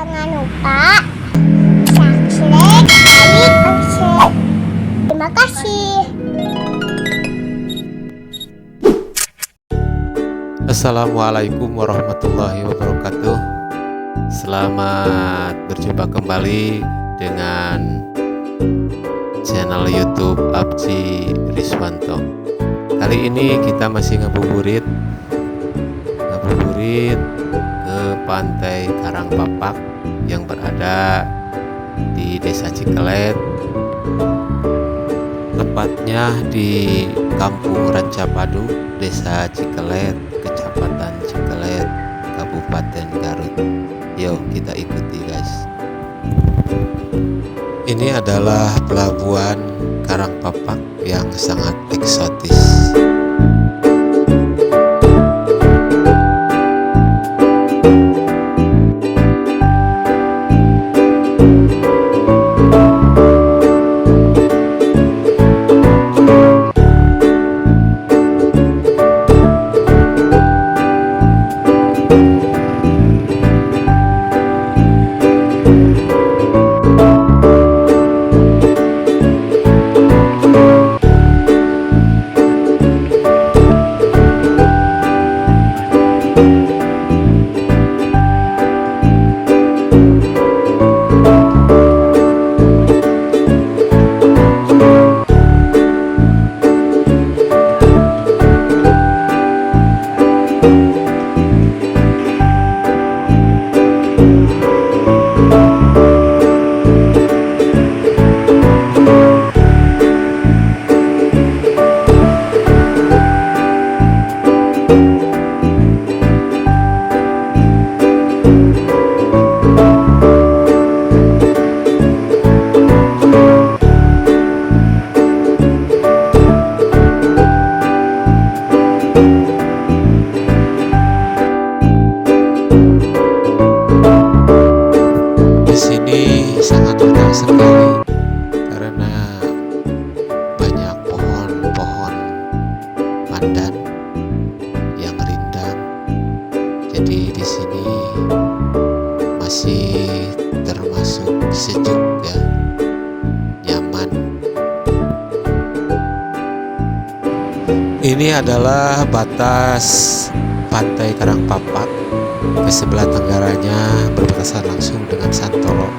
Jangan lupa subscribe, like, and share. Terima kasih. Assalamualaikum warahmatullahi wabarakatuh. Selamat berjumpa kembali dengan channel YouTube Abji Riswanto. Kali ini kita masih ngabuburit ke pantai Karangpapak yang berada di Desa Cikelet, tepatnya di Kampung Rancapadu, Desa Cikelet, Kecamatan Cikelet, Kabupaten Garut. Yuk kita ikuti guys. Ini adalah pelabuhan Karangpapak yang sangat eksotis. Sangat indah sekali karena banyak pohon-pohon pandan yang rindang. Jadi di sini masih termasuk sejuk ya, nyaman. Ini adalah batas pantai Karangpapak. Ke sebelah tenggaranya berbatasan langsung dengan Santolo.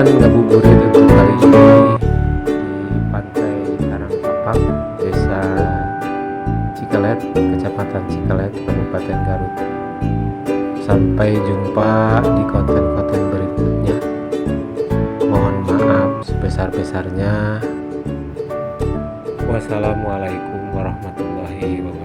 Ngabuburit untuk kali ini di pantai Karangpapak, Desa Cikelet, Kecamatan Cikelet, Kabupaten Garut. Sampai jumpa di konten-konten berikutnya. Mohon maaf sebesar-besarnya. Wassalamualaikum warahmatullahi wabarakatuh.